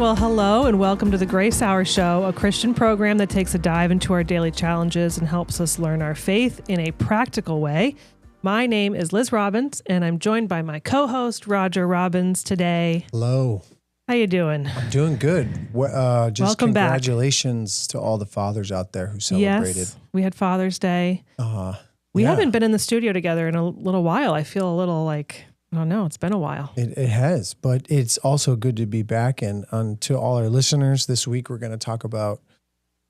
Well, hello and welcome to the Grace Hour Show, a Christian program that takes a dive into our daily challenges and helps us learn our faith in a practical way. My name is Liz Robbins, and I'm joined by my co-host, Roger Robbins, today. Hello. How you doing? I'm doing good. Just Welcome congratulations to all the fathers out there who celebrated. Yes, we had Father's Day. We haven't been in the studio together in a little while. I feel a little like, I don't know, it's been a while. It has, but it's also good to be back. And to all our listeners, this week we're going to talk about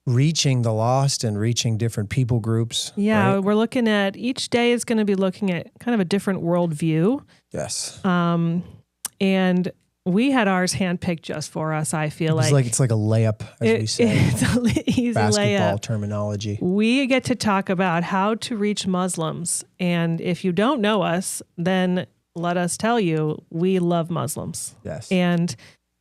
reaching the lost and reaching different people groups. Yeah, right? we're looking at, each day is going to be looking at kind of a different worldview. Yes. And we had ours handpicked just for us, I feel it's like a layup, as we say. It's an easy basketball layup. Terminology. We get to talk about how to reach Muslims. And if you don't know us, then let us tell you, we love Muslims. Yes. And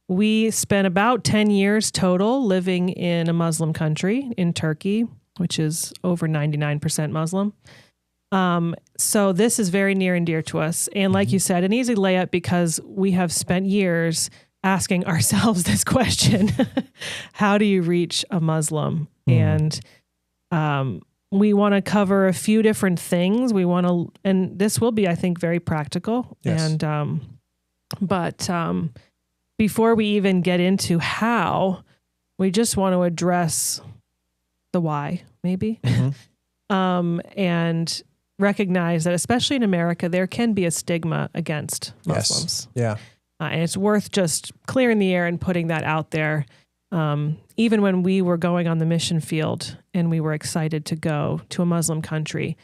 we spent about 10 years total living in a Muslim country, in Turkey, which is over 99% Muslim. So this is very near and dear to us. And like you said, an easy layup because we have spent years asking ourselves this question: how do you reach a Muslim? And we want to cover a few different things. We want to, and this will be, I think, very practical. Yes. And but before we even get into how, we just want to address the why, maybe, and recognize that, especially in America, there can be a stigma against Muslims. Yes. Yeah. And it's worth just clearing the air and putting that out there. Even when we were going on the mission field and we were excited to go to a Muslim country,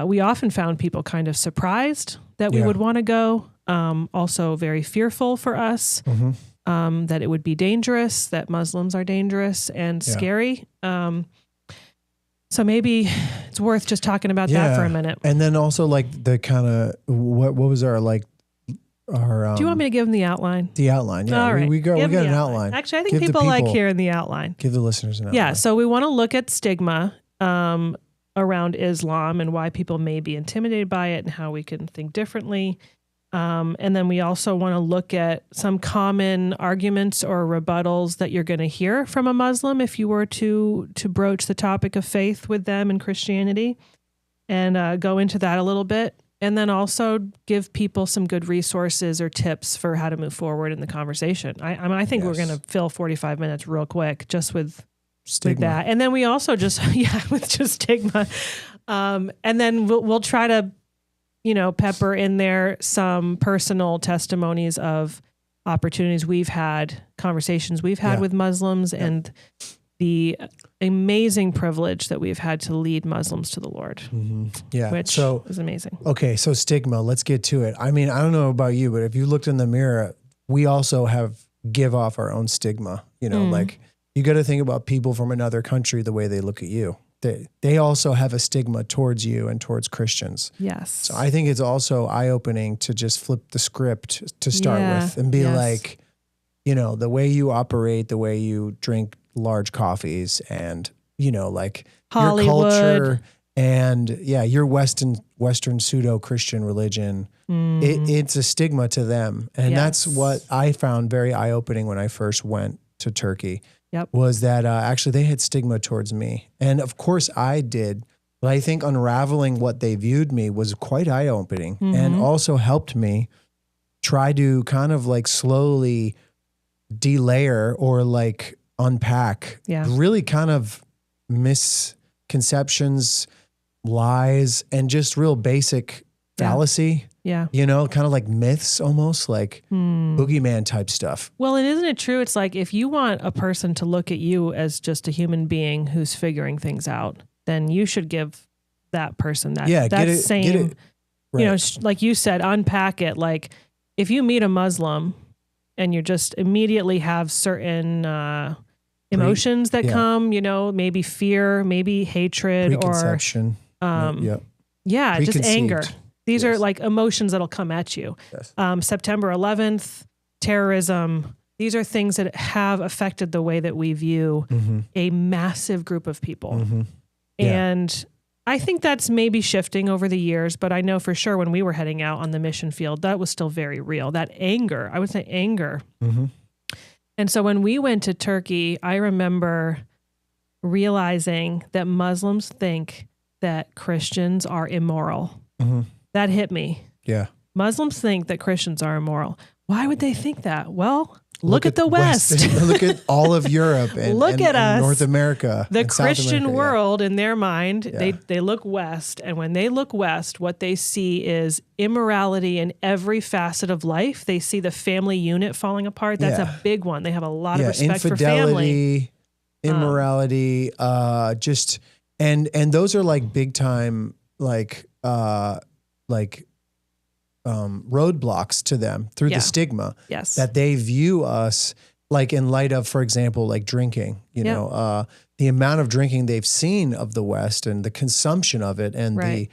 we often found people kind of surprised that we would want to go. Also very fearful for us, that it would be dangerous, that Muslims are dangerous and scary. So maybe it's worth just talking about that for a minute. And then also like the kind of, what was our like, our... Do you want me to give them the outline? The outline, yeah. All right. We got an outline. Actually, I think people like hearing the outline. Give the listeners an outline. Yeah, so we want to look at stigma around Islam and why people may be intimidated by it and how we can think differently. And then we also want to look at some common arguments or rebuttals that you're going to hear from a Muslim if you were to broach the topic of faith with them in Christianity, and go into that a little bit. And then also give people some good resources or tips for how to move forward in the conversation. I think we're going to fill 45 minutes real quick just with that. And then we also just, with just stigma. And then we'll try to, pepper in there some personal testimonies of opportunities we've had, conversations we've had with Muslims, and the amazing privilege that we've had to lead Muslims to the Lord, which is amazing. Okay, so stigma, let's get to it. I mean, I don't know about you, but if you looked in the mirror, we also give off our own stigma. Like you got to think about people from another country, the way they look at you. They also have a stigma towards you and towards Christians. Yes. So I think it's also eye-opening to just flip the script to start with and be like, the way you operate, the way you drink large coffees, and like Hollywood. Your culture and your Western pseudo-Christian religion, it's a stigma to them. And that's what I found very eye-opening when I first went to Turkey. Was that actually they had stigma towards me. And of course I did, but I think unraveling what they viewed me was quite eye-opening and also helped me try to kind of like slowly delayer or like unpack really kind of misconceptions, lies, and just real basic fallacy. Yeah. Kind of like myths, almost like boogeyman type stuff. Well, and isn't it true? It's like if you want a person to look at you as just a human being who's figuring things out, then you should give that person that same, like you said, unpack it. Like if you meet a Muslim and you just immediately have certain emotions that come, maybe fear, maybe hatred, preconception, or just anger. These are like emotions that'll come at you. Yes. September 11th, terrorism. These are things that have affected the way that we view a massive group of people. And I think that's maybe shifting over the years, but I know for sure when we were heading out on the mission field, that was still very real. That anger, I would say anger. And so when we went to Turkey, I remember realizing that Muslims think that Christians are immoral. Mm-hmm. That hit me. Yeah. Muslims think that Christians are immoral. Why would they think that? Well, look at the West. Look at all of Europe and, look at us. North America. The and Christian South America, world, in their mind, Yeah. they look West. And when they look West, what they see is immorality in every facet of life. They see the family unit falling apart. That's a big one. They have a lot of respect for family. Immorality, just and those are like big time roadblocks to them through the stigma that they view us like in light of, for example, like drinking, you know, the amount of drinking they've seen of the West and the consumption of it and the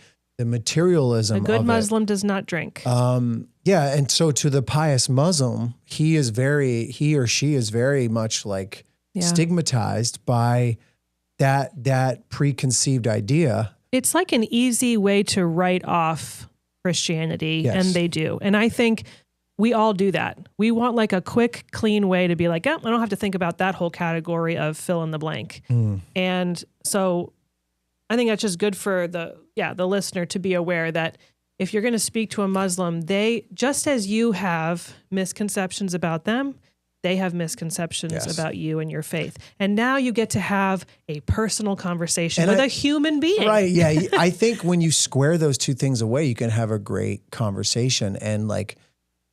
materialism of it. A good Muslim does not drink. Yeah. And so to the pious Muslim, he or she is very much like stigmatized by that preconceived idea. It's like an easy way to write off Christianity, and they do. And I think we all do that. We want like a quick, clean way to be like, oh, I don't have to think about that whole category of fill in the blank. And so I think that's just good for the listener to be aware that if you're going to speak to a Muslim, they, just as you have misconceptions about them, they have misconceptions about you and your faith. And now you get to have a personal conversation with a human being. Right. Yeah. I think when you square those two things away, you can have a great conversation and like,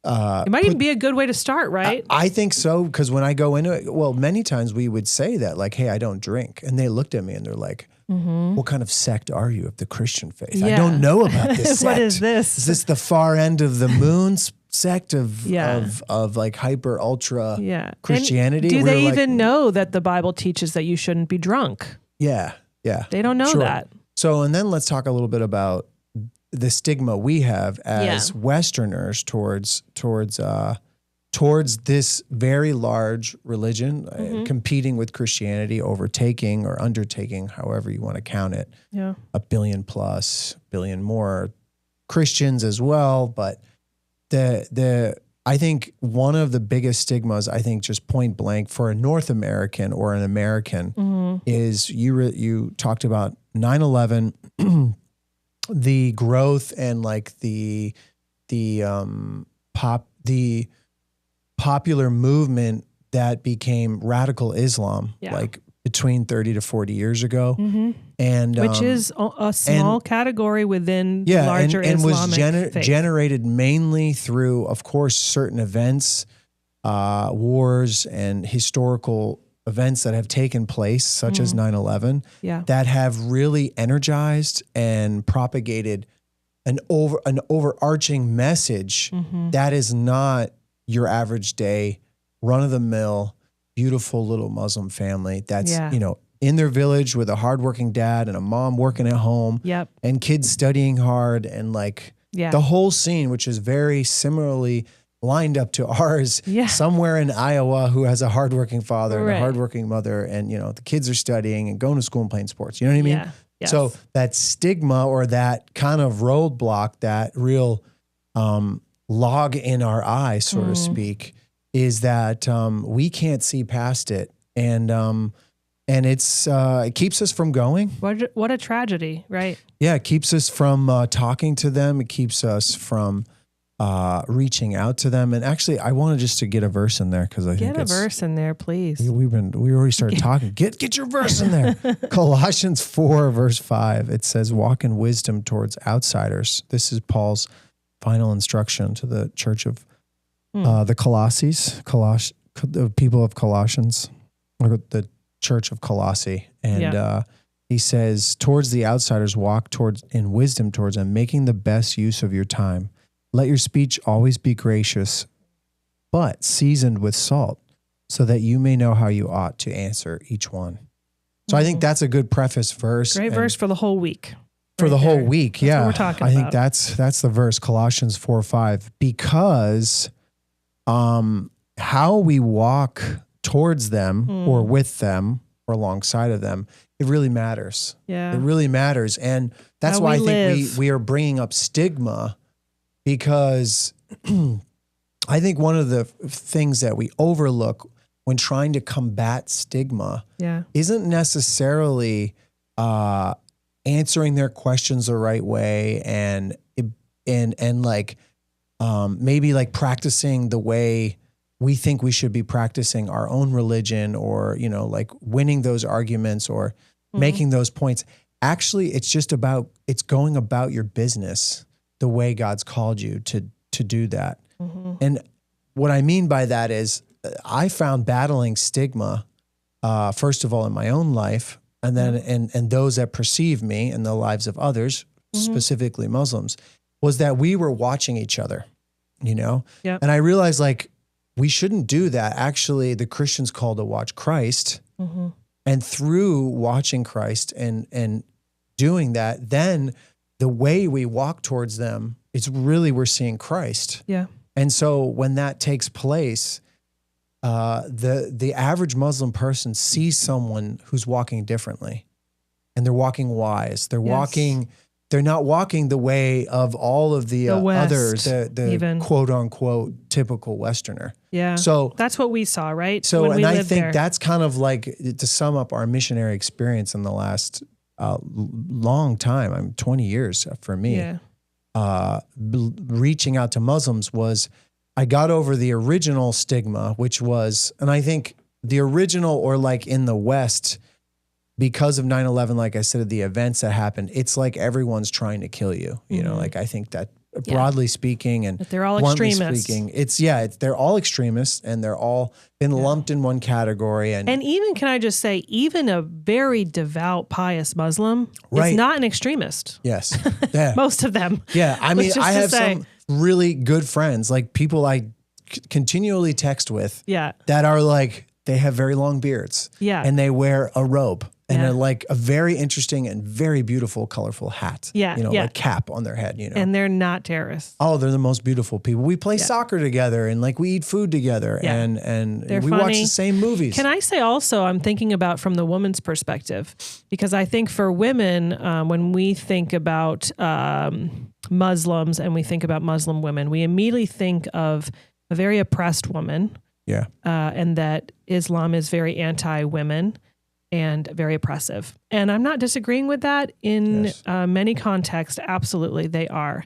it might even be a good way to start, right? I think so. Because when I go into it, well, many times we would say that like, hey, I don't drink. And they looked at me and they're like, what kind of sect are you of the Christian faith? I don't know about this sect. What is this? Is this the far end of the moon sect of like hyper ultra Christianity? And do they even know that the Bible teaches that you shouldn't be drunk? Yeah. Yeah. They don't know that. So, and then let's talk a little bit about the stigma we have as Westerners towards this very large religion, competing with Christianity, overtaking or undertaking, however you want to count it. Yeah. 1 billion plus, billion more Christians as well. But I think one of the biggest stigmas, I think just point blank for a North American or an American is you talked about 9/11, the growth and like the popular movement that became radical Islam, like between 30 to 40 years ago. And which is a small category within larger Islamic and was generated mainly through, of course, certain events, wars and historical events that have taken place, such as 9/11, that have really energized and propagated an overarching message that is not your average day, run-of-the-mill, beautiful little Muslim family that's, in their village with a hardworking dad and a mom working at home and kids studying hard and like the whole scene, which is very similarly lined up to ours somewhere in Iowa, who has a hardworking father and a hardworking mother. And, the kids are studying and going to school and playing sports. You know what I mean? Yeah. Yes. So that stigma or that kind of roadblock, that real log in our eye, so to speak, is that we can't see past it. And it's it keeps us from going. What a tragedy, right? Yeah, it keeps us from talking to them. It keeps us from reaching out to them. And actually, I wanted just to get a verse in there because I think get a verse in there, please. We already started talking. Get your verse in there. Colossians 4 verse 5. It says, "Walk in wisdom towards outsiders." This is Paul's final instruction to the church of the the people of Colossians, or the church of Colossae. And he says, towards the outsiders, walk in wisdom towards them, making the best use of your time. Let your speech always be gracious, but seasoned with salt, so that you may know how you ought to answer each one. So I think that's a good preface verse. Great verse for the whole week. For the whole week, that's what we're talking I about. think that's the verse, Colossians 4:5, because how we walk towards them or with them or alongside of them, it really matters. Yeah, it really matters, and that's why I think we are bringing up stigma, because I think one of the things that we overlook when trying to combat stigma Yeah. isn't necessarily answering their questions the right way and like maybe like practicing the way we think we should be practicing our own religion, or, you know, like winning those arguments or making those points. Actually, it's going about your business the way God's called you to do that. And what I mean by that is I found battling stigma, first of all, in my own life, and then and those that perceive me in the lives of others, specifically Muslims, was that we were watching each other, you know? Yep. And I realized, like, we shouldn't do that. Actually, the Christian's called to watch Christ. And through watching Christ and doing that, then the way we walk towards them, it's really, we're seeing Christ. Yeah. And so when that takes place, the average Muslim person sees someone who's walking differently, and they're walking wise. They're not walking the way of all of the West, others, the quote unquote typical Westerner. Yeah. So that's what we saw, right? So, when and we I lived think there. that's kind of like, to sum up our missionary experience in the last long time, 20 years for me, reaching out to Muslims was, I got over the original stigma, which was, and I think the original, or like in the West, because of 9/11, like I said, the events that happened, it's like everyone's trying to kill you. You know, like I think that broadly speaking and they're all extremists. Speaking, they're all extremists, and they're all been lumped in one category. And even, can I just say, even a very devout, pious Muslim is not an extremist. Yes. Yeah. Most of them. Yeah. I mean, I have some really good friends, like people I continually text with that are like, they have very long beards and they wear a robe and are like a very interesting and very beautiful, colorful hat, like cap on their head, you know. And they're not terrorists. Oh, they're the most beautiful people. We play soccer together, and like we eat food together, and we watch the same movies. Can I say also, I'm thinking about from the woman's perspective, because I think for women, when we think about Muslims and we think about Muslim women, we immediately think of a very oppressed woman. Yeah. And that Islam is very anti-women and very oppressive. And I'm not disagreeing with that in many contexts. Absolutely, they are.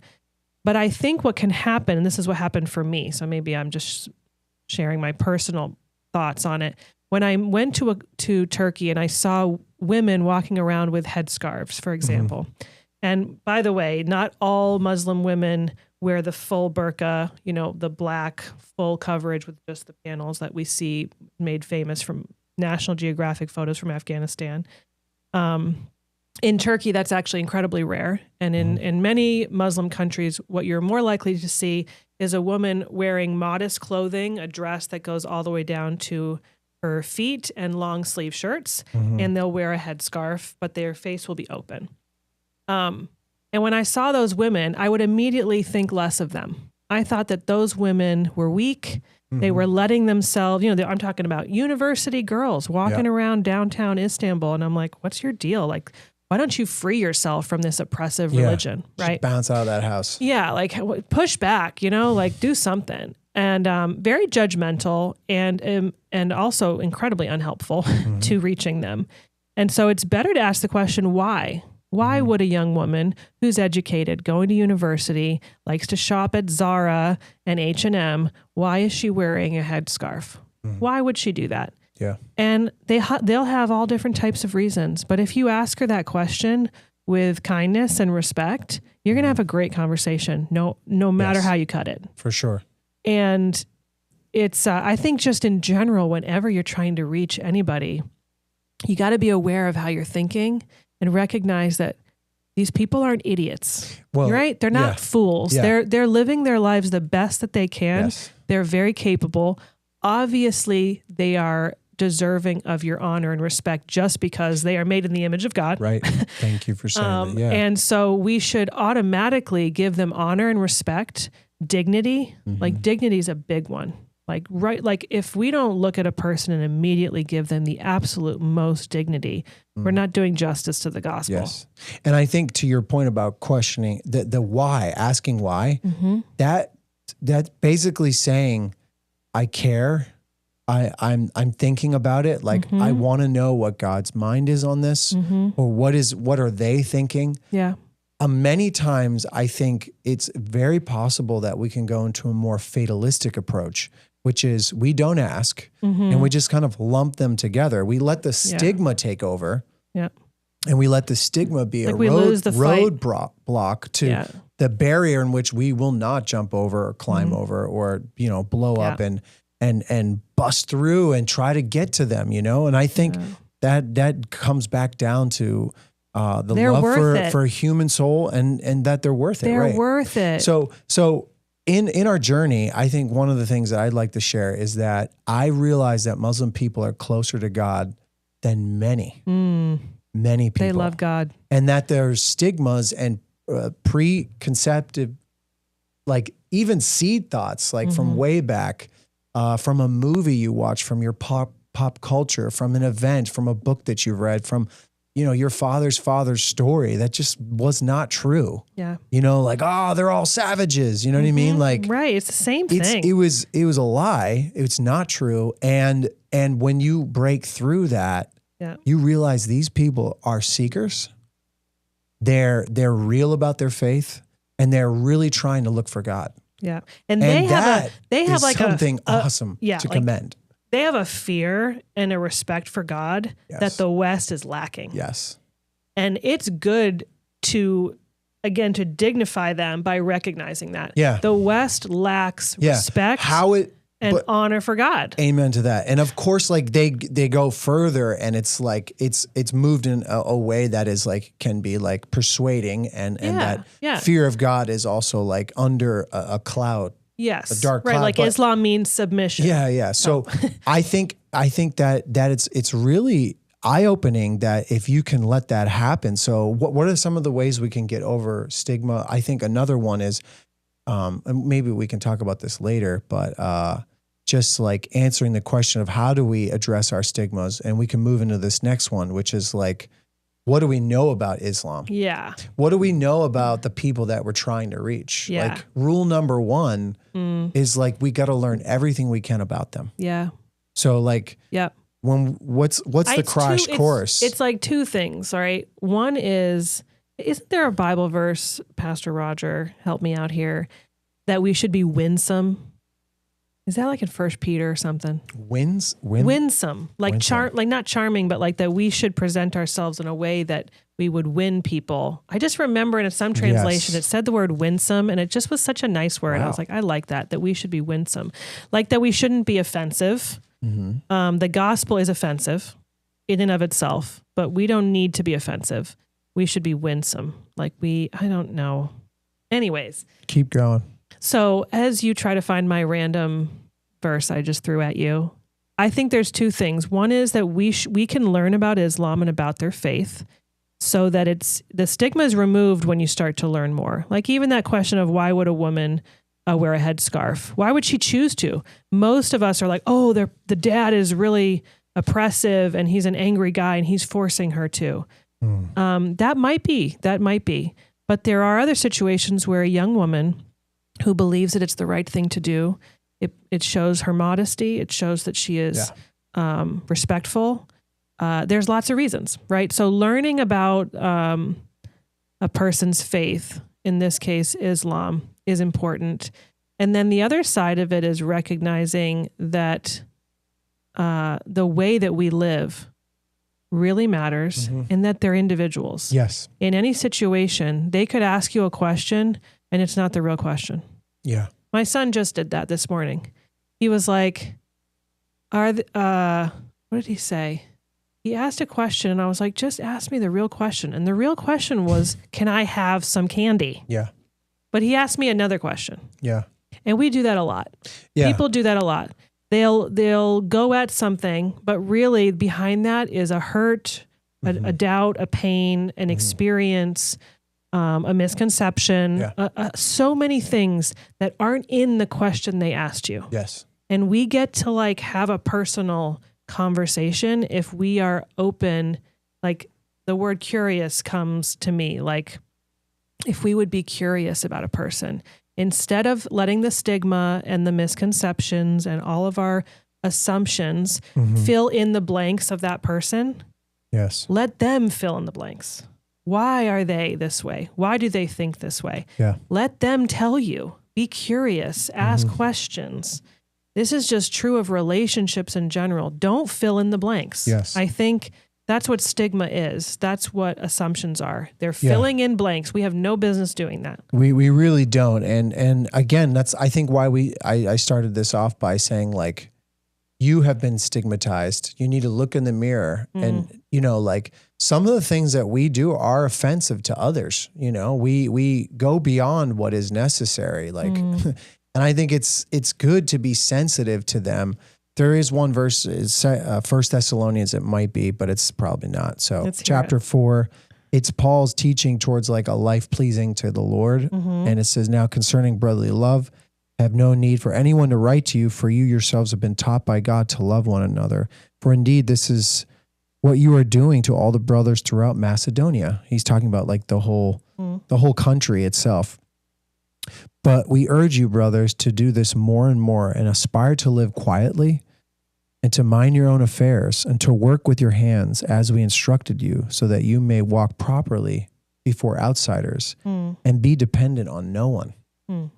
But I think what can happen, and this is what happened for me, so maybe I'm just sharing my personal thoughts on it. When I went to Turkey and I saw women walking around with headscarves, for example. And by the way, not all Muslim women wear the full burqa, you know, the black full coverage with just the panels that we see made famous from National Geographic photos from Afghanistan. In Turkey, that's actually incredibly rare. And in many Muslim countries, what you're more likely to see is a woman wearing modest clothing, a dress that goes all the way down to her feet, and long sleeve shirts. And they'll wear a headscarf, but their face will be open. And when I saw those women, I would immediately think less of them. I thought that those women were weak. They were letting themselves, you know, I'm talking about university girls walking around downtown Istanbul. And I'm like, what's your deal? Like, why don't you free yourself from this oppressive religion, right? Just bounce out of that house. Yeah, like push back, you know, like do something. And very judgmental and also incredibly unhelpful to reaching them. And so it's better to ask the question, why? Why would a young woman who's educated, going to university, likes to shop at Zara and H&M, why is she wearing a headscarf? Why would she do that? Yeah. And they'll have all different types of reasons. But if you ask her that question with kindness and respect, you're going to have a great conversation, no matter how you cut it. For sure. And it's, I think just in general, whenever you're trying to reach anybody, you got to be aware of how you're thinking and recognize that these people aren't idiots, right? They're not fools. Yeah. They're living their lives the best that they can. Yes. They're very capable. Obviously, they are deserving of your honor and respect just because they are made in the image of God. Right. Thank you for saying that. Yeah. And so we should automatically give them honor and respect, dignity. Like dignity is a big one. Like, right. Like if we don't look at a person and immediately give them the absolute most dignity, we're not doing justice to the gospel. Yes. And I think to your point about questioning the why, asking why, that's basically saying, I care I'm thinking about it. Like, I want to know what God's mind is on this, or what are they thinking? Yeah. Many times I think it's very possible that we can go into a more fatalistic approach, which is we don't ask and we just kind of lump them together. We let the stigma take over. Yeah. And we let the stigma be like a we lose the roadblock to the barrier in which we will not jump over or climb over or, blow up and bust through and try to get to them, And I think that comes back down to they're love for a human soul and that they're worth it. They're worth it. So in our journey, I think one of the things that I'd like to share is that I realize that Muslim people are closer to God than many people. They love God. And that there's stigmas and preconceptive, like even seed thoughts, like from way back, from a movie you watch, from your pop culture, from an event, from a book that you've read, from, your father's story that just was not true. Yeah. Like, they're all savages. You know what I mean? Like, right. It's the same thing. It was a lie. It's not true. And when you break through that, you realize these people are seekers. They're real about their faith, and they're really trying to look for God. Yeah, and they have like something awesome to commend. They have a fear and a respect for God that the West is lacking. Yes, and it's good to dignify them by recognizing that. Yeah, the West lacks respect. Honor for God. Amen to that. And of course, like they go further, and it's like it's moved in a way that is like can be like persuading, and that fear of God is also like under a cloud. Yes, a dark cloud. Right, like Islam means submission. Yeah. So I think that it's really eye-opening that if you can let that happen. So what are some of the ways we can get over stigma? I think another one is, and maybe we can talk about this later, but just like answering the question of how do we address our stigmas, and we can move into this next one, which is like, what do we know about Islam? Yeah. What do we know about the people that we're trying to reach? Yeah. Like rule number one is like, we got to learn everything we can about them. Yeah. So like, what's the crash course? It's like two things, all right? One isn't there a Bible verse, Pastor Roger, help me out here, that we should be winsome? Is that like in 1 Peter or something? Winsome. Like like not charming, but like that we should present ourselves in a way that we would win people. I just remember in some translation, it said the word winsome, and it just was such a nice word. Wow. I was like, I like that we should be winsome. Like that we shouldn't be offensive. The gospel is offensive in and of itself, but we don't need to be offensive. We should be winsome. Like I don't know. Anyways. Keep going. So as you try to find my random verse I just threw at you, I think there's two things. One is that we can learn about Islam and about their faith so that the stigma is removed when you start to learn more. Like even that question of why would a woman wear a headscarf? Why would she choose to? Most of us are like, oh, the dad is really oppressive and he's an angry guy and he's forcing her to. That might be. But there are other situations where a young woman who believes that it's the right thing to do, it shows her modesty. It shows that she is respectful. There's lots of reasons, right? So learning about a person's faith, in this case, Islam, is important. And then the other side of it is recognizing that the way that we live really matters and that they're individuals. Yes. In any situation, they could ask you a question and it's not the real question. Yeah. My son just did that this morning. He was like, what did he say? He asked a question and I was like, just ask me the real question. And the real question was, can I have some candy? Yeah. But he asked me another question. Yeah. And we do that a lot. Yeah. People do that a lot. They'll go at something, but really behind that is a hurt, a doubt, a pain, an experience, a misconception, so many things that aren't in the question they asked you. Yes. And we get to like have a personal conversation if we are open. Like the word curious comes to me, like if we would be curious about a person instead of letting the stigma and the misconceptions and all of our assumptions, fill in the blanks of that person. Yes. Let them fill in the blanks. Why are they this way? Why do they think this way? Yeah. Let them tell you. Be curious. Ask questions. This is just true of relationships in general. Don't fill in the blanks. Yes. I think that's what stigma is. That's what assumptions are. They're filling in blanks. We have no business doing that. We really don't. And again, that's, I think, why I started this off by saying, like, you have been stigmatized. You need to look in the mirror and, you know, like, some of the things that we do are offensive to others. You know, we go beyond what is necessary. Like, and I think it's good to be sensitive to them. There is one verse, it's 1 Thessalonians, it might be, but it's probably not. So chapter 4, it's Paul's teaching towards like a life pleasing to the Lord. And it says, now concerning brotherly love, have no need for anyone to write to you, for you yourselves have been taught by God to love one another. For indeed, this is what you are doing to all the brothers throughout Macedonia. He's talking about like the whole country itself. But we urge you, brothers, to do this more and more and aspire to live quietly and to mind your own affairs and to work with your hands as we instructed you, so that you may walk properly before outsiders and be dependent on no one.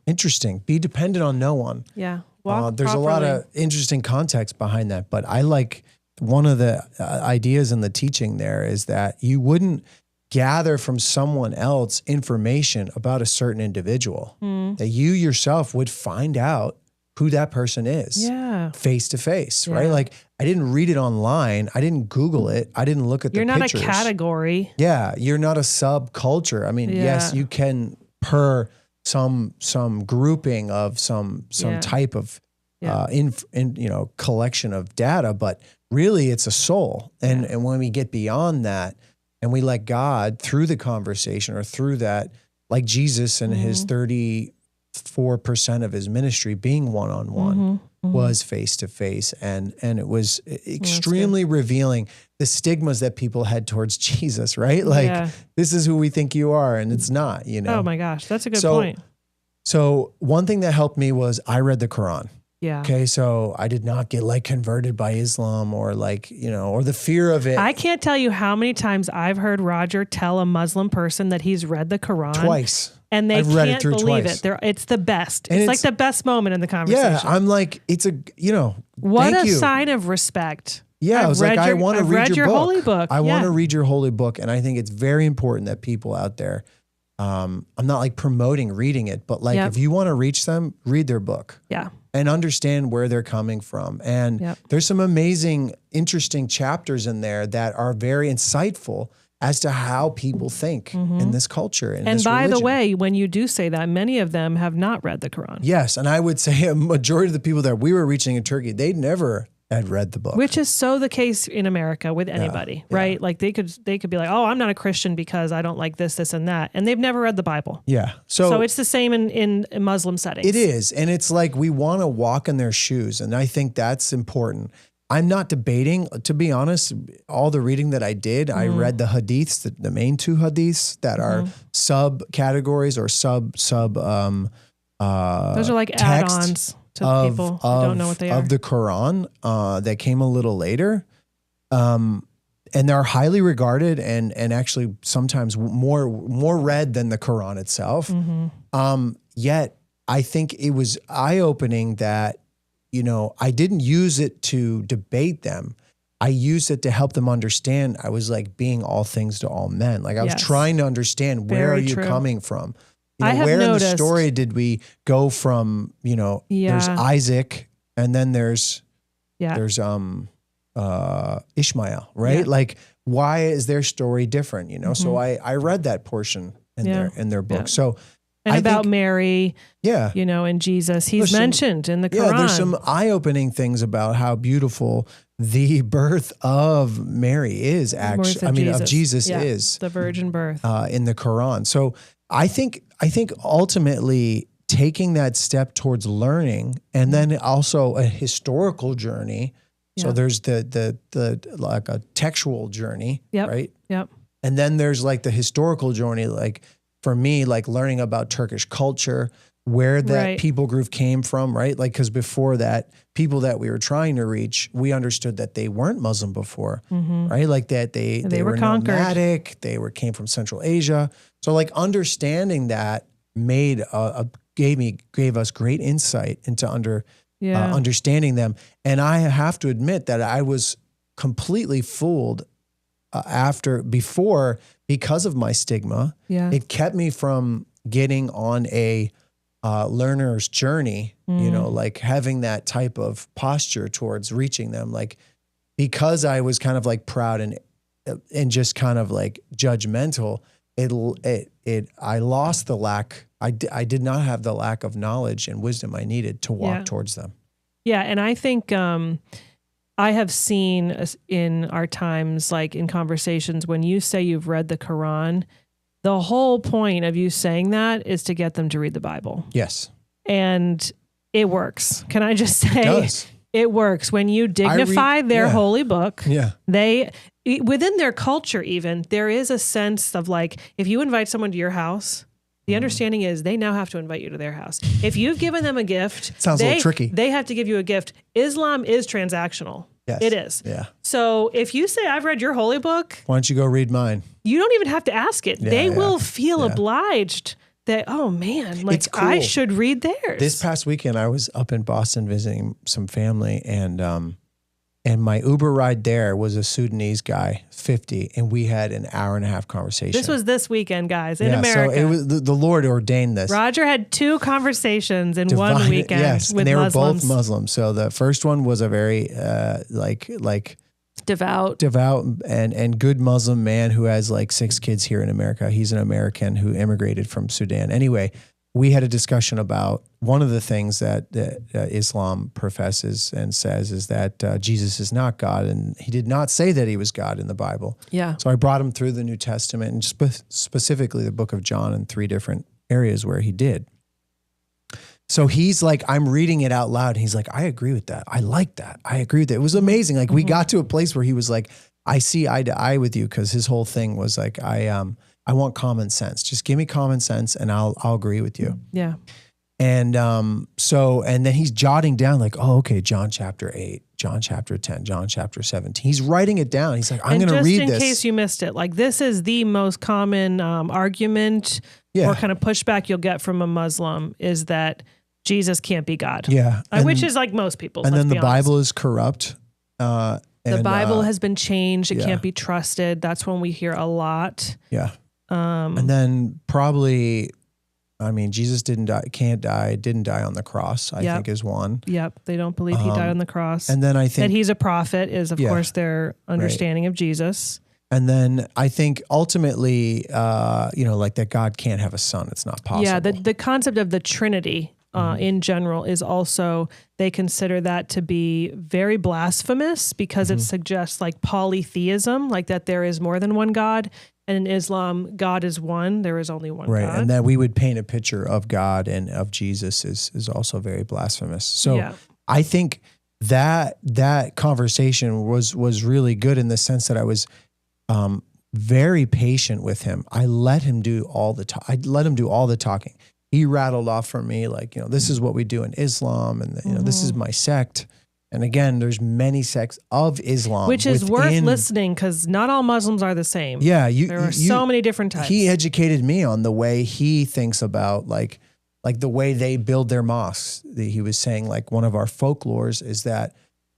Interesting. Be dependent on no one. Yeah. There's a lot of interesting context behind that, but I like one of the ideas in the teaching there is that you wouldn't gather from someone else information about a certain individual, that you yourself would find out who that person is face to face, right? Like, I didn't read it online. I didn't Google it. I didn't look at the pictures. You're not a category. Yeah. You're not a subculture. I mean, yes, you can per some grouping of some type of collection of data, but really it's a soul. And when we get beyond that and we let God through the conversation or through that, like Jesus and his 34% of his ministry being one-on-one was face-to-face. And it was extremely revealing the stigmas that people had towards Jesus, right? Like, this is who we think you are, and it's not, you know? Oh my gosh, that's a good point. So one thing that helped me was I read the Quran. Yeah. Okay. So I did not get like converted by Islam or like, you know, or the fear of it. I can't tell you how many times I've heard Roger tell a Muslim person that he's read the Quran. Twice. And they can't believe it. It's the best. It's like the best moment in the conversation. Yeah. I'm like, it's a, you know, what a sign of respect. Yeah. I was like, I want to read your holy book. I want to read your holy book. And I think it's very important that people out there, I'm not like promoting reading it, but like if you want to reach them, read their book. Yeah. And understand where they're coming from. And there's some amazing, interesting chapters in there that are very insightful as to how people think in this culture. And by religion. the way, when you do say that, many of them have not read the Quran. Yes. And I would say a majority of the people that we were reaching in Turkey, they'd never had read the book. Which is so the case in America with anybody, right? Like they could be like, oh, I'm not a Christian because I don't like this, and that. And they've never read the Bible. Yeah. So it's the same in Muslim settings. It is. And it's like we want to walk in their shoes. And I think that's important. I'm not debating, to be honest, all the reading that I did, I read the hadiths, the main two hadiths that are subcategories or those are like add-ons to people who don't know what they are. Of the Quran that came a little later. And they're highly regarded and actually sometimes more read than the Quran itself. Yet I think it was eye-opening that, you know, I didn't use it to debate them. I used it to help them understand. I was like being all things to all men. Like I was trying to understand where are you coming from? You know, where in the story did we go from, you know, there's Isaac and then there's Ishmael, right? Yeah. Like, why is their story different? You know? So I read that portion in their book. So and about Mary, you know, and Jesus, he's mentioned in the Quran. Yeah, there's some eye-opening things about how beautiful the birth of Mary is actually. Of Jesus is. The virgin birth. In the Quran. So I think ultimately taking that step towards learning and then also a historical journey. So there's the like a textual journey, right? Yep. And then there's like the historical journey, like for me, like learning about Turkish culture, where that Right. people group came from, right? Like, because before that, people that we were trying to reach, we understood that they weren't Muslim before, right? Like that they were conquered. nomadic, came from Central Asia. So like understanding that gave us great insight into understanding them. And I have to admit that I was completely fooled before because of my stigma. Yeah. It kept me from getting on a learner's journey, like having that type of posture towards reaching them. Like, because I was kind of like proud and just kind of like judgmental, I lost the lack. I did not have the lack of knowledge and wisdom I needed to walk towards them. Yeah. And I think, I have seen in our times, like in conversations, when you say you've read the Quran, the whole point of you saying that is to get them to read the Bible. Yes. And it works. Can I just say, it does. It works when you dignify their holy book. Yeah. Within their culture, even, there is a sense of like, if you invite someone to your house, the understanding is they now have to invite you to their house. If you've given them a gift, sounds a little tricky. They have to give you a gift. Islam is transactional. Yes. It is. Yeah. So if you say, I've read your holy book, why don't you go read mine? You don't even have to ask it. They will feel obliged that, oh man, like it's cool. I should read theirs. This past weekend, I was up in Boston visiting some family, and my Uber ride there was a Sudanese guy, 50, and we had an hour and a half conversation. This was this weekend, guys, in America. So it was the Lord ordained this. Roger had 2 conversations in one weekend. Yes, with and they Muslims. were both Muslims. So the first one was a very like devout and good Muslim man who has like 6 kids here in America. He's an American who immigrated from Sudan. Anyway, we had a discussion about one of the things that Islam professes and says is that Jesus is not God, and he did not say that he was God in the Bible. Yeah. So I brought him through the New Testament and specifically the book of John in 3 different areas where he did. So he's like, I'm reading it out loud. And he's like, I agree with that. I like that. I agree with it. It was amazing. Like we got to a place where he was like, I see eye to eye with you. Cause his whole thing was like, I want common sense. Just give me common sense and I'll agree with you. Yeah. And and then he's jotting down like, oh, okay, John chapter 8, John chapter 10, John chapter 17. He's writing it down. He's like, I'm going to read this. Just in case you missed it, like this is the most common argument or kind of pushback you'll get from a Muslim is that Jesus can't be God. Yeah. Which is like most people. And then the Bible is corrupt. The Bible has been changed. It can't be trusted. That's when we hear a lot. Yeah. And then probably, I mean, Jesus didn't die on the cross, I think is one. Yep. They don't believe he died on the cross. And then I think that he's a prophet is of course their understanding of Jesus. And then I think ultimately, like that God can't have a son. It's not possible. Yeah. The concept of the Trinity in general is also, they consider that to be very blasphemous because it suggests like polytheism, like that there is more than one God. And in Islam, God is one. There is only one God. Right, and that we would paint a picture of God and of Jesus is also very blasphemous. So I think that conversation was really good in the sense that I was very patient with him. I let him do all the talking. He rattled off for me like, this is what we do in Islam, and this is my sect. And again, there's many sects of Islam, which is worth listening because not all Muslims are the same. Yeah, there are so many different types. He educated me on the way he thinks about like the way they build their mosques. He was saying like one of our folklores is that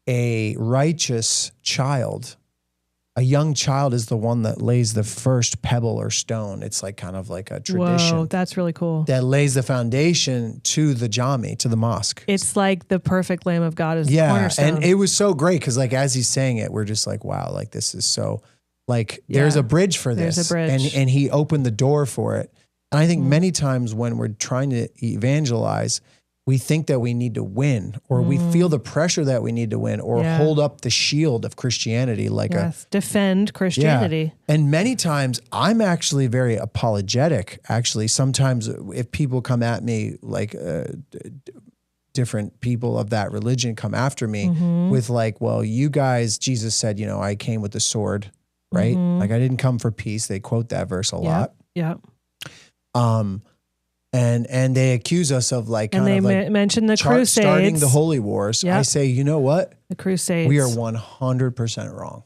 a righteous child, a young child, is the one that lays the first pebble or stone. It's like kind of like a tradition. Whoa, that's really cool. That lays the foundation to the jami, to the mosque. It's like the perfect Lamb of God is the cornerstone. And it was so great because like as he's saying it, we're just like, wow, like this is so like there's a bridge for this. There's a bridge. And he opened the door for it. And I think many times when we're trying to evangelize, we think that we need to win, or we feel the pressure that we need to win, or hold up the shield of Christianity like defend Christianity. Yeah. And many times I'm actually very apologetic. Actually, sometimes if people come at me, like different people of that religion come after me with like, well, you guys, Jesus said, I came with the sword, right? Like I didn't come for peace. They quote that verse a lot. Yeah. And they accuse us of like, and they mention the Crusades. Starting the Holy Wars. Yep. I say, you know what? The Crusades. We are 100% wrong.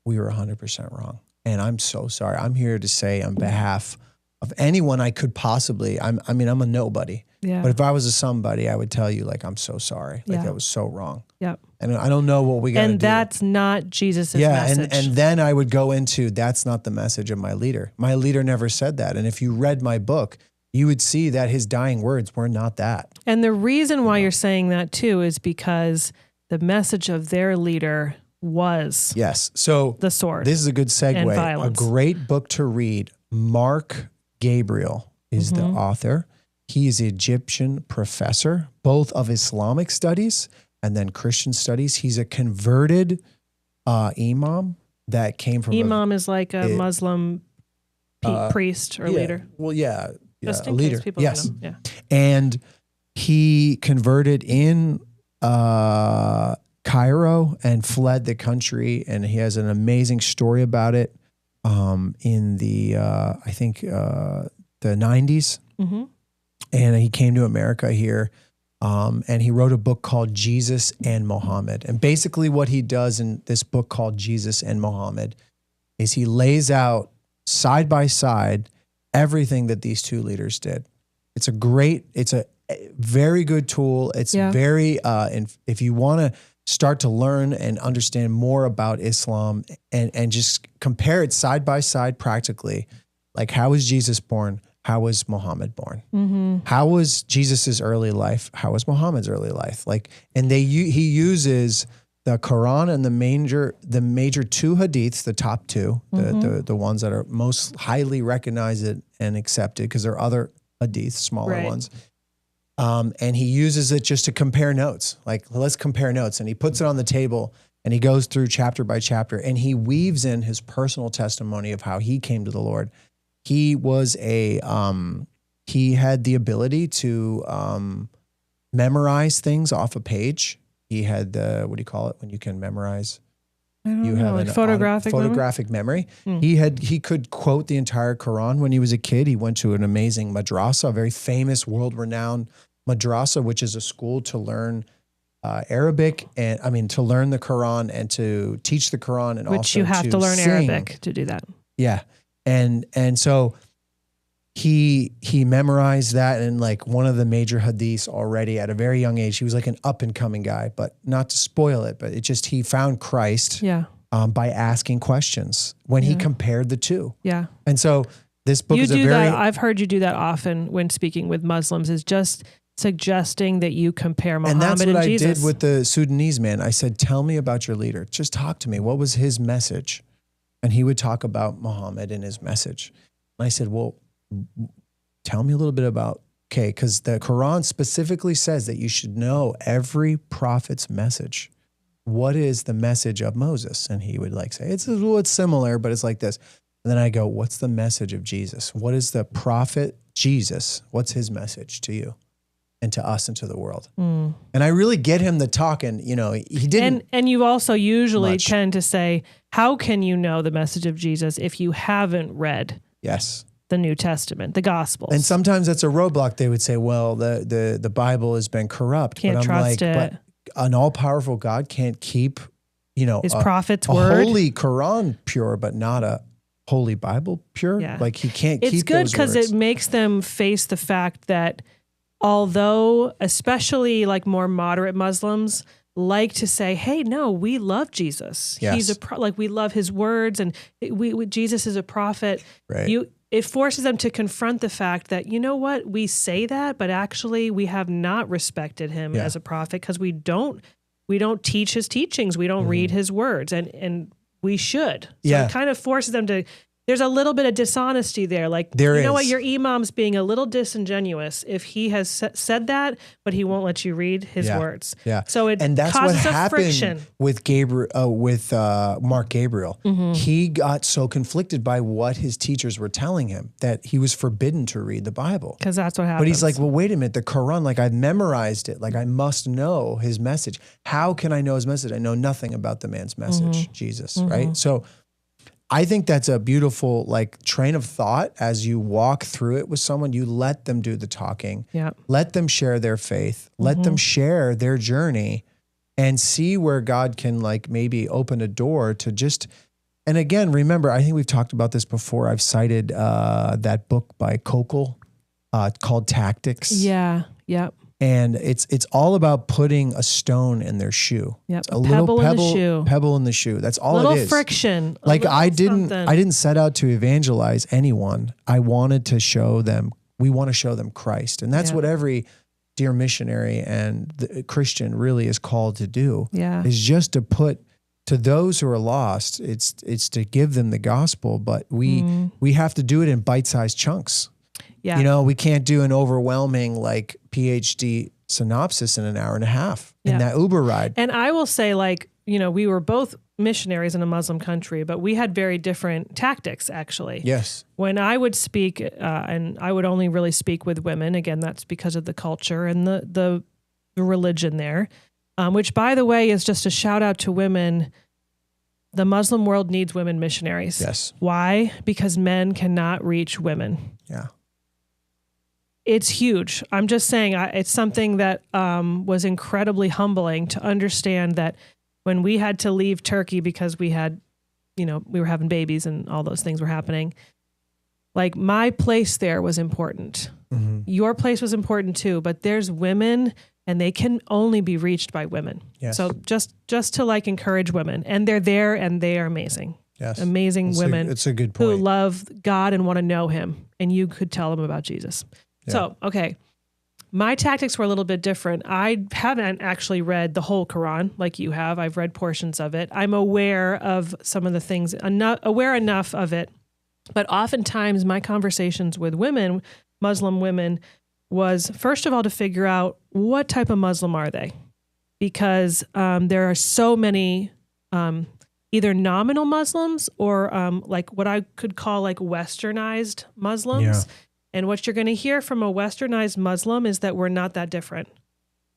We were 100% wrong. And I'm so sorry. I'm here to say on behalf of anyone I could possibly, I'm a nobody. Yeah. But if I was a somebody, I would tell you like, I'm so sorry. Like that was so wrong. Yep. And I don't know what we got to do. And that's not Jesus' message. And then I would go into, that's not the message of my leader. My leader never said that. And if you read my book, you would see that his dying words were not that. And the reason why you're saying that too is because the message of their leader was so the sword. This is a good segue. A great book to read. Mark Gabriel is the author. He's an Egyptian professor, both of Islamic studies and then Christian studies. He's a converted imam that came from Imam is like a Muslim priest or leader. Well, yeah. Just a in leader. Case people yes. Know. Yeah. And he converted in Cairo and fled the country. And he has an amazing story about it in the, I think, the 90s. Mm-hmm. And he came to America here. And he wrote a book called Jesus and Muhammad. And basically what he does in this book called Jesus and Muhammad is he lays out side by side everything that these two leaders did. It's a very good tool. It's very, if you want to start to learn and understand more about Islam and just compare it side by side practically, like how was Jesus born? How was Muhammad born? Mm-hmm. How was Jesus's early life? How was Muhammad's early life? Like, and he uses the Quran and the major two hadiths, the top two, the ones that are most highly recognized and accepted, because there are other hadiths, smaller ones. And he uses it just to compare notes. Like, let's compare notes. And he puts it on the table and he goes through chapter by chapter and he weaves in his personal testimony of how he came to the Lord. He was he had the ability to memorize things off a page. He had what do you call it when you can memorize? I don't know, like photographic memory. He could quote the entire Quran when he was a kid. He went to an amazing madrasa, a very famous, world-renowned madrasa, which is a school to learn Arabic and to learn the Quran and to teach the Quran and which you have to learn sing. Arabic to do that. Yeah, and so he memorized that in like one of the major hadiths already at a very young age. He was like an up and coming guy, but not to spoil it, but he found Christ by asking questions when he compared the two. Yeah. And so this book is I've heard you do that often when speaking with Muslims, is just suggesting that you compare Muhammad and Jesus. And that's what I did with the Sudanese man. I said, tell me about your leader. Just talk to me. What was his message? And he would talk about Muhammad and his message. And I said, well, tell me a little bit about, because the Quran specifically says that you should know every prophet's message. What is the message of Moses? And he would say, it's similar, but it's like this. And then I go, what's the message of Jesus? What is the prophet Jesus? What's his message to you and to us and to the world? And I really get him to talk, and he didn't. And you also usually tend to say, how can you know the message of Jesus if you haven't read the New Testament, the Gospels? And sometimes that's a roadblock. They would say, well, the Bible has been corrupt. Can't trust it. But an all-powerful God can't keep, his prophet's word. A holy Quran pure, but not a holy Bible pure. Yeah. Like he can't keep those words. It's good because it makes them face the fact that although, especially like more moderate Muslims, like to say, hey, no, we love Jesus. Yes. He's we love his words, and Jesus is a prophet. Right. It forces them to confront the fact that, you know what, we say that, but actually we have not respected him as a prophet because we don't teach his teachings. We don't read his words, and we should. So it kind of forces them to. There's a little bit of dishonesty there. Like, you know what, your imam's being a little disingenuous if he has said that, but he won't let you read his words. Yeah. So and that's causes what happened friction. With Mark Gabriel. He got so conflicted by what his teachers were telling him that he was forbidden to read the Bible. Because that's what happens. But he's like, well, wait a minute, the Quran, I've memorized it. I must know his message. How can I know his message? I know nothing about the man's message, Jesus, right? So I think that's a beautiful like train of thought as you walk through it with someone. You let them do the talking. Yeah. Let them share their faith. Let them share their journey and see where God can like maybe open a door to just, and again, remember, I think we've talked about this before. I've cited that book by Kokel called Tactics. Yeah. Yep. And it's all about putting a stone in their shoe. Yep. A little in the shoe. Pebble in the shoe. That's all Little it is. Friction. Like I didn't set out to evangelize anyone. I wanted to show them, we want to show them Christ. And that's what every dear missionary and the Christian really is called to do. Yeah. Is just to put to those who are lost, it's to give them the gospel, but we have to do it in bite-sized chunks. Yeah. You know, we can't do an overwhelming like PhD synopsis in an hour and a half in that Uber ride. And I will say, like, you know, we were both missionaries in a Muslim country, but we had very different tactics, actually. Yes. When I would speak, and I would only really speak with women, again, that's because of the culture and the religion there, which, by the way, is just a shout out to women. The Muslim world needs women missionaries. Yes. Why? Because men cannot reach women. Yeah. It's huge. I'm just saying it's something that was incredibly humbling to understand that when we had to leave Turkey because we had, you know, we were having babies and all those things were happening. Like my place there was important. Mm-hmm. Your place was important too, but there's women and they can only be reached by women. Yes. So just to like encourage women, and they're there and they are amazing. Yes. Amazing women. It's a good point. Who love God and want to know him, and you could tell them about Jesus. Yeah. So, okay. My tactics were a little bit different. I haven't actually read the whole Quran like you have. I've read portions of it. I'm aware of some of the things, aware enough of it. But oftentimes my conversations with women, Muslim women, was first of all to figure out what type of Muslim are they? Because there are so many either nominal Muslims or like what I could call like westernized Muslims. Yeah. And what you're going to hear from a westernized Muslim is that we're not that different.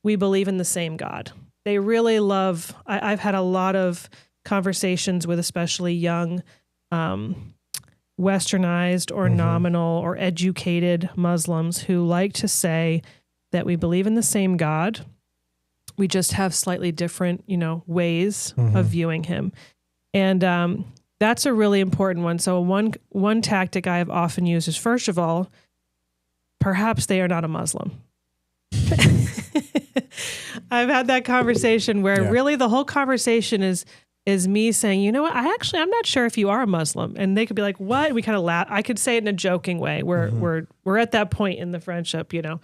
We believe in the same God. They really love, I've had a lot of conversations with especially young westernized or nominal or educated Muslims who like to say that we believe in the same God. We just have slightly different, you know, ways of viewing him. And that's a really important one. So one tactic I have often used is, first of all, perhaps they are not a Muslim. I've had that conversation where really the whole conversation is me saying, you know what, I'm not sure if you are a Muslim. And they could be like, what? And we kind of laugh. I could say it in a joking way where we're at that point in the friendship, you know,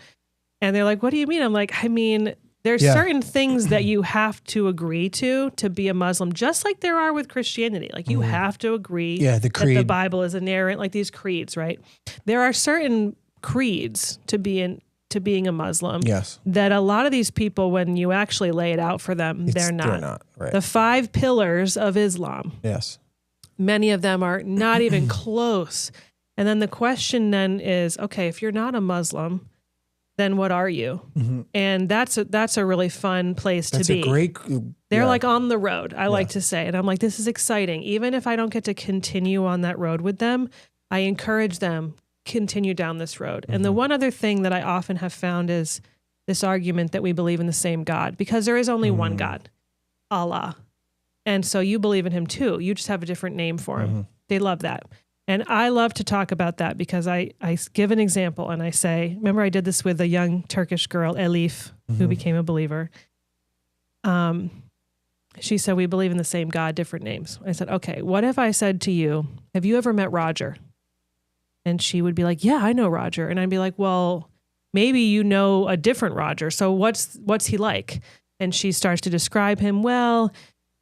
and they're like, what do you mean? I'm like, I mean, there's certain things that you have to agree to be a Muslim, just like there are with Christianity. Like you have to agree the creed. That the Bible is inerrant, like these creeds, right? There are certain creeds to being a Muslim. Yes. That a lot of these people, when you actually lay it out for them, they're not. Right. The 5 pillars of Islam. Yes. Many of them are not even close. And then the question then is, okay, if you're not a Muslim, then what are you? Mm-hmm. And that's a really fun place to be. That's a great. They're like on the road, I like to say. And I'm like, this is exciting. Even if I don't get to continue on that road with them, I encourage them, continue down this road. And the one other thing that I often have found is this argument that we believe in the same God, because there is only one God, Allah. And so you believe in him too. You just have a different name for him. They love that. And I love to talk about that because I give an example and I say, remember I did this with a young Turkish girl, Elif, who became a believer. She said, we believe in the same God, different names. I said, okay, what if I said to you, have you ever met Roger? And she would be like, yeah, I know Roger. And I'd be like, well, maybe you know a different Roger. So what's he like? And she starts to describe him. Well,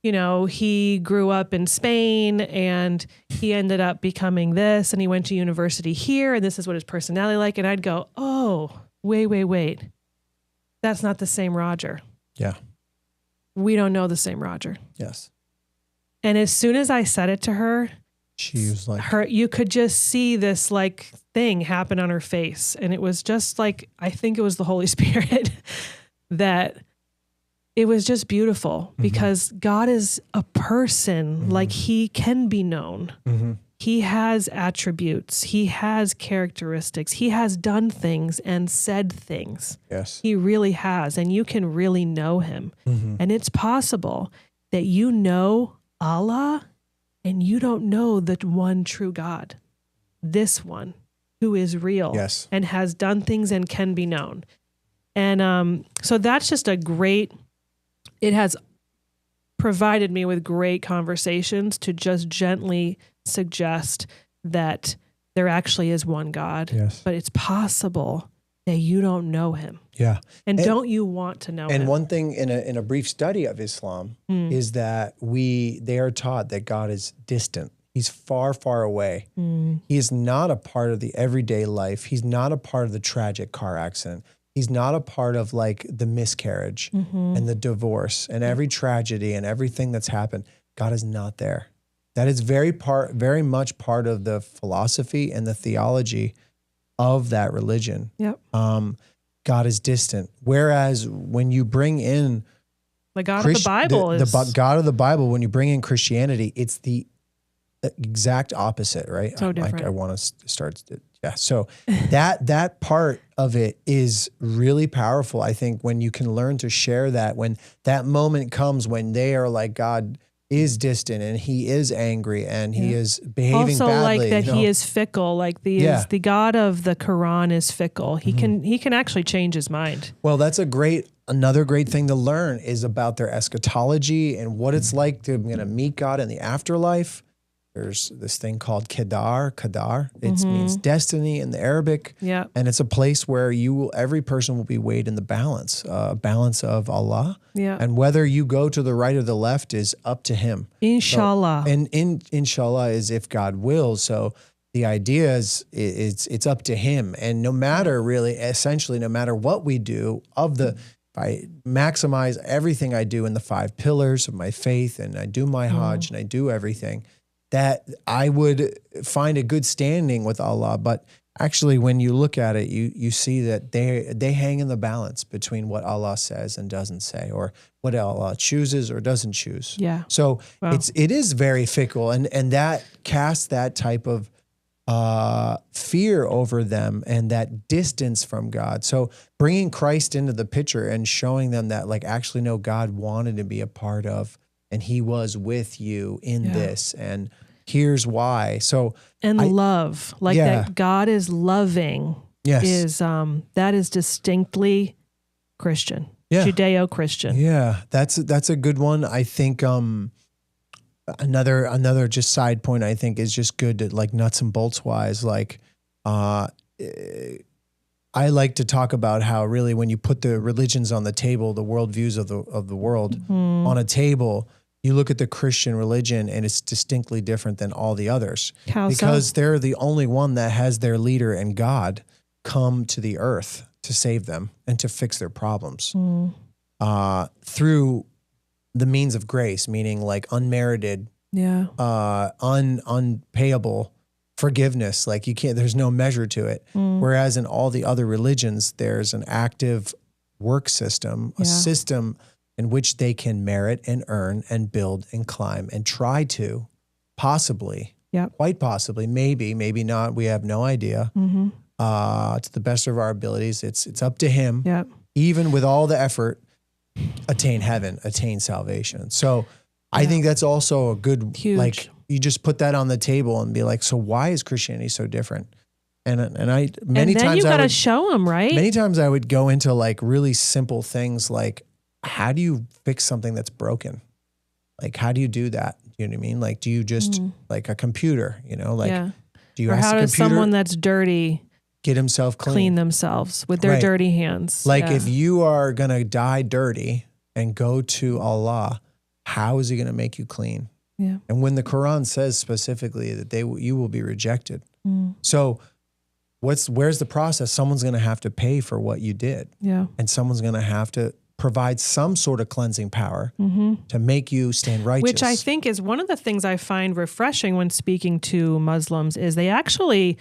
you know, he grew up in Spain and he ended up becoming this and he went to university here and this is what his personality like. And I'd go, oh, wait. That's not the same Roger. Yeah. We don't know the same Roger. Yes. And as soon as I said it to her, she was like, you could just see this like thing happen on her face. And it was just like, I think it was the Holy Spirit that it was just beautiful because God is a person, like he can be known. He has attributes. He has characteristics. He has done things and said things. Yes. He really has. And you can really know him. And it's possible that you know Allah and you don't know the one true God, this one who is real and has done things and can be known. And so that's just it has provided me with great conversations to just gently suggest that there actually is one God, but it's possible that you don't know him. Yeah. And don't you want to know him? And one thing in a brief study of Islam is that they are taught that God is distant. He's far, far away. He is not a part of the everyday life. He's not a part of the tragic car accident. He's not a part of like the miscarriage and the divorce and every tragedy and everything that's happened. God is not there. That is very much part of the philosophy and the theology of that religion. Yep. God is distant. Whereas when you bring in the God of the Bible, the God of the Bible, when you bring in Christianity, it's the exact opposite, right? So different. Like I want to start. Yeah. So that part of it is really powerful. I think when you can learn to share that, when that moment comes when they are like, God is distant and he is angry and he is behaving also badly. Like that he is fickle, like the God of the Quran is fickle. He can actually change his mind. Well, that's another great thing to learn is about their eschatology and what it's like to meet God in the afterlife. There's this thing called Qadar. It means destiny in the Arabic. Yeah. And it's a place where every person will be weighed in the balance of Allah. Yeah. And whether you go to the right or the left is up to him. Inshallah. So, and inshallah is if God wills. So the idea is it's up to him. And no matter no matter what we do if I maximize everything I do in the 5 pillars of my faith and I do my Hajj and I do everything, that I would find a good standing with Allah. But actually, when you look at it, you see that they hang in the balance between what Allah says and doesn't say, or what Allah chooses or doesn't choose. Yeah. So it is very fickle, and that casts that type of fear over them and that distance from God. So bringing Christ into the picture and showing them that, like, actually, no, God wanted to be a part of, and he was with you in this, and here's why. So love, like that God is loving, is that is distinctly Christian, Judeo-Christian. Yeah, that's a good one. I think another just side point I think is just good to, like, nuts and bolts wise. Like I like to talk about how really when you put the religions on the table, the worldviews of the world on a table, you look at the Christian religion and it's distinctly different than all the others. How because so? They're the only one that has their leader and God come to the earth to save them and to fix their problems through the means of grace, meaning like unmerited, unpayable forgiveness. Like there's no measure to it. Whereas in all the other religions, there's an active work system, a system in which they can merit and earn and build and climb and try to possibly, quite possibly, maybe not. We have no idea. To the best of our abilities, it's up to him. Even with all the effort, attain heaven, attain salvation. So I think that's also a good, like, you just put that on the table and be like, so why is Christianity so different? And many times you got to show them, right? Many times I would go into like really simple things like, how do you fix something that's broken? Like, how do you do that? You know what I mean? Like, do you just like a computer, do you or ask how the does computer someone that's dirty get himself clean themselves with their dirty hands? Like if you are going to die dirty and go to Allah, how is he going to make you clean? Yeah. And when the Quran says specifically that you will be rejected. So where's the process? Someone's going to have to pay for what you did. Yeah. And someone's going to have to provide some sort of cleansing power to make you stand righteous. Which I think is one of the things I find refreshing when speaking to Muslims is they actually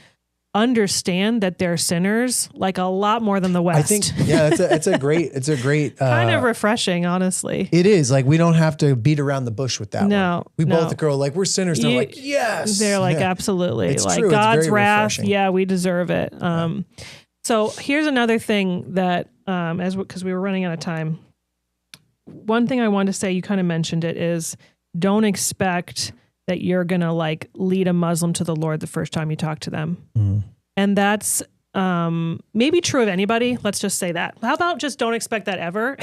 understand that they're sinners like a lot more than the West. I think, yeah, it's a great kind of refreshing, honestly. It is like, we don't have to beat around the bush with that one. We no. both go like, we're sinners. And they're like, yes. They're like, absolutely. It's like true. God's wrath. Refreshing. Yeah, we deserve it. So here's another thing that, because we were running out of time. One thing I wanted to say, you kind of mentioned it, is don't expect that you're going to like lead a Muslim to the Lord the first time you talk to them. And that's maybe true of anybody. Let's just say that. How about just don't expect that ever?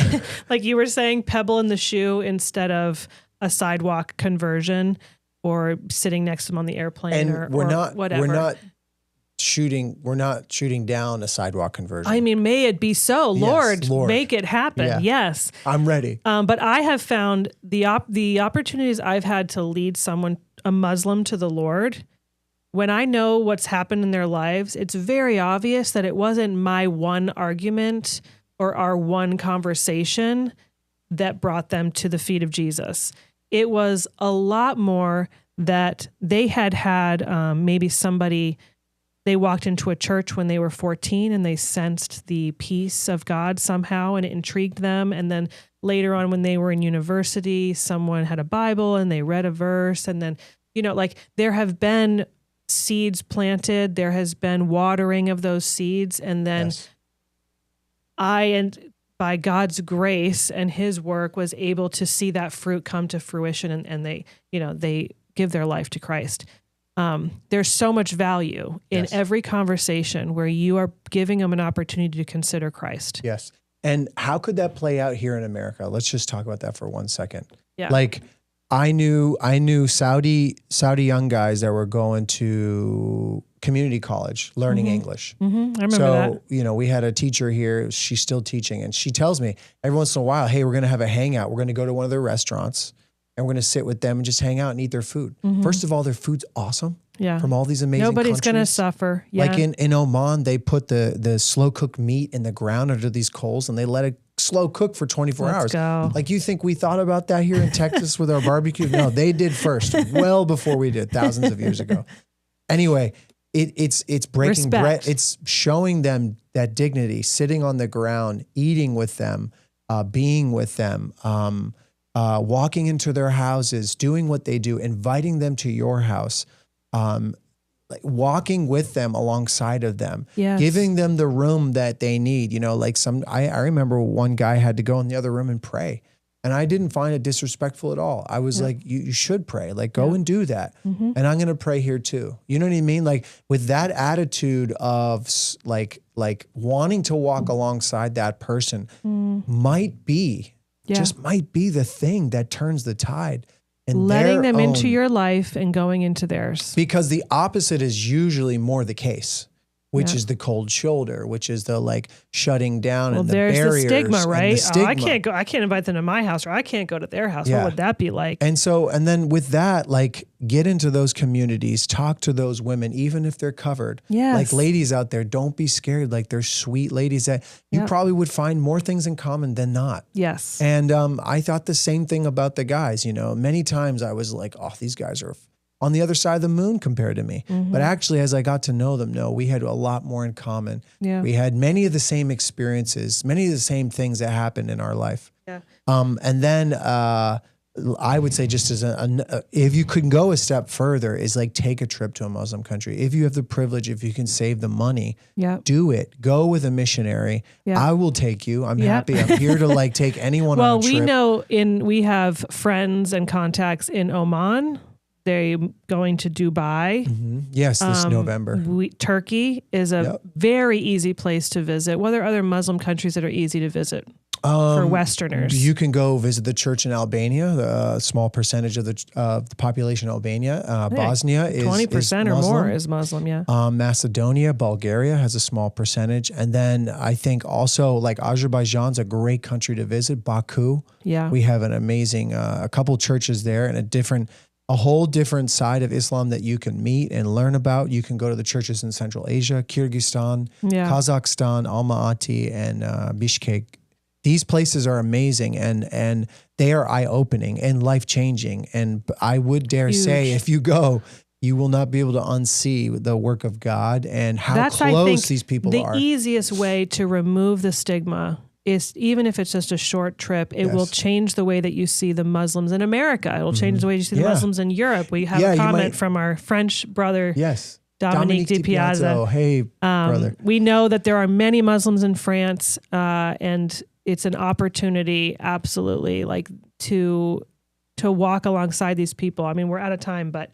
Like you were saying, pebble in the shoe instead of a sidewalk conversion, or sitting next to them on the airplane, and or whatever. We're not shooting down a sidewalk conversion. I mean, may it be so. Yes, Lord, make it happen. Yeah. Yes. I'm ready. But I have found the opportunities I've had to lead a Muslim to the Lord, when I know what's happened in their lives, it's very obvious that it wasn't my one argument or our one conversation that brought them to the feet of Jesus. It was a lot more that they had maybe somebody. They walked into a church when they were 14 and they sensed the peace of God somehow, and it intrigued them. And then later on, when they were in university, someone had a Bible and they read a verse. And then, like there have been seeds planted, there has been watering of those seeds. And then by God's grace and his work, was able to see that fruit come to fruition, and they give their life to Christ. There's so much value in every conversation where you are giving them an opportunity to consider Christ. Yes. And how could that play out here in America? Let's just talk about that for 1 second. Yeah. Like I knew Saudi young guys that were going to community college learning English. I remember that. We had a teacher here, she's still teaching, and she tells me every once in a while, hey, we're going to have a hangout. We're going to go to one of their restaurants, and we're going to sit with them and just hang out and eat their food. First of all, their food's awesome. Yeah. From all these amazing Nobody's going to countries. suffer. Yeah. Like in Oman, they put the slow cooked meat in the ground under these coals, and they let it slow cook for 24 hours. Go. Like, you think we thought about that here in Texas with our barbecue? No, they did first, well before we did, thousands of years ago. Anyway, it's breaking Respect. bread. It's showing them that dignity, sitting on the ground, eating with them, being with them, walking into their houses, doing what they do, inviting them to your house, like walking with them alongside of them, giving them the room that they need. I remember one guy had to go in the other room and pray, and I didn't find it disrespectful at all. I was like, you should pray, like go and do that. And I'm going to pray here too. You know what I mean? Like with that attitude of like wanting to walk alongside that person might be the thing that turns the tide. And letting them into your life and going into theirs. Because the opposite is usually more the case, which is the cold shoulder, which is the like shutting down and the barriers. Well, there's the stigma, right? I can't go. I can't invite them to my house, or I can't go to their house. What would that be like? And then with that, like get into those communities, talk to those women, even if they're covered. Yes. Like ladies out there, don't be scared. Like they're sweet ladies that you probably would find more things in common than not. Yes. And I thought the same thing about the guys. Many times I was like, oh, these guys are on the other side of the moon compared to me. But actually, as I got to know them, we had a lot more in common. Yeah. We had many of the same experiences, many of the same things that happened in our life. Yeah. And then I would say, just as if you could go a step further, is like take a trip to a Muslim country. If you have the privilege, if you can save the money, do it. Go with a missionary. Yeah. I will take you. I'm happy. I'm here to like take anyone on a trip. Well, we have friends and contacts in Oman. They're going to Dubai. Yes, this November. Turkey is a very easy place to visit. What are other Muslim countries that are easy to visit for Westerners? You can go visit the church in Albania. A small percentage of the population in Albania. Bosnia is 20% or more is Muslim. Yeah. Macedonia, Bulgaria has a small percentage, and then I think also like Azerbaijan's a great country to visit. Baku. Yeah. We have an amazing a couple churches there, and a whole different side of Islam that you can meet and learn about. You can go to the churches in Central Asia, Kyrgyzstan, Kazakhstan, Almaty, and Bishkek. These places are amazing, and they are eye-opening and life-changing. And I would dare say, if you go, you will not be able to unsee the work of God and how close I think, these people are. The easiest way to remove the stigma is, even if it's just a short trip, it will change the way that you see the Muslims in America. It will change the way you see the Muslims in Europe. We have a comment from our French brother, Dominique Di Piazza. Hey, brother. We know that there are many Muslims in France, and it's an opportunity, absolutely, like to walk alongside these people. I mean, we're out of time, but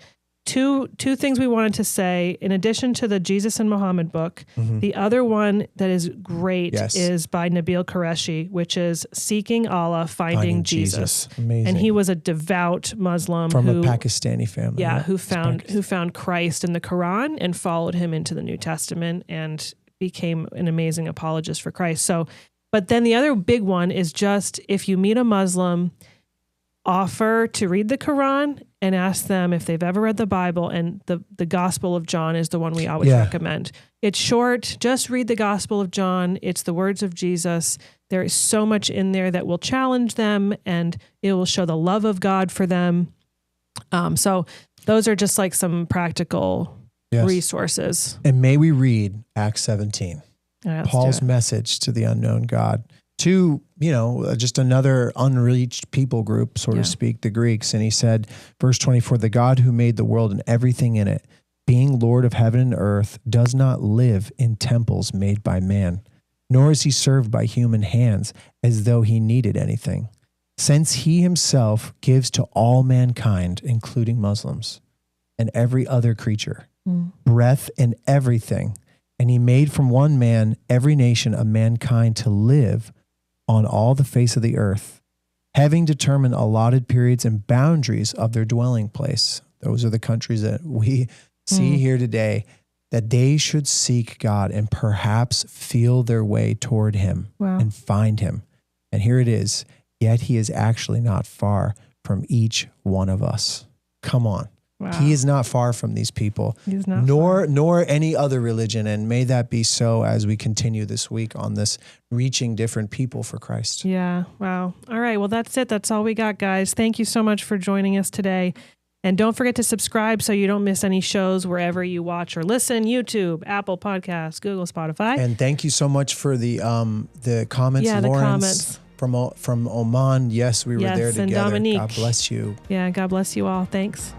two things we wanted to say, in addition to the Jesus and Muhammad book. The other one that is great is by Nabil Qureshi, which is Seeking Allah, Finding Jesus. Amazing. And he was a devout Muslim from a Pakistani family. Yeah, who found Christ in the Quran and followed him into the New Testament and became an amazing apologist for Christ. So, but then the other big one is just, if you meet a Muslim, offer to read the Quran and ask them if they've ever read the Bible. And the Gospel of John is the one we always recommend. It's short. Just read the Gospel of John. It's the words of Jesus. There is so much in there that will challenge them, and it will show the love of God for them. So those are just like some practical resources. And may we read Acts 17, right, Paul's message to the unknown God, to, just another unreached people group, so to speak, the Greeks. And he said, verse 24, the God who made the world and everything in it, being Lord of heaven and earth, does not live in temples made by man, nor is he served by human hands as though he needed anything, since he himself gives to all mankind, including Muslims and every other creature, breath and everything. And he made from one man every nation of mankind to live on all the face of the earth, having determined allotted periods and boundaries of their dwelling place. Those are the countries that we see here today, that they should seek God and perhaps feel their way toward him and find him. And here it is, yet he is actually not far from each one of us. Come on. Wow. He is not far from these people, nor any other religion. And may that be so as we continue this week on this reaching different people for Christ. Yeah. Wow. All right. Well, that's it. That's all we got, guys. Thank you so much for joining us today. And don't forget to subscribe so you don't miss any shows wherever you watch or listen: YouTube, Apple Podcasts, Google, Spotify. And thank you so much for the comments, yeah, Lawrence. The comments. From Oman. Yes, we were there together. And Dominique. God bless you. Yeah, God bless you all. Thanks.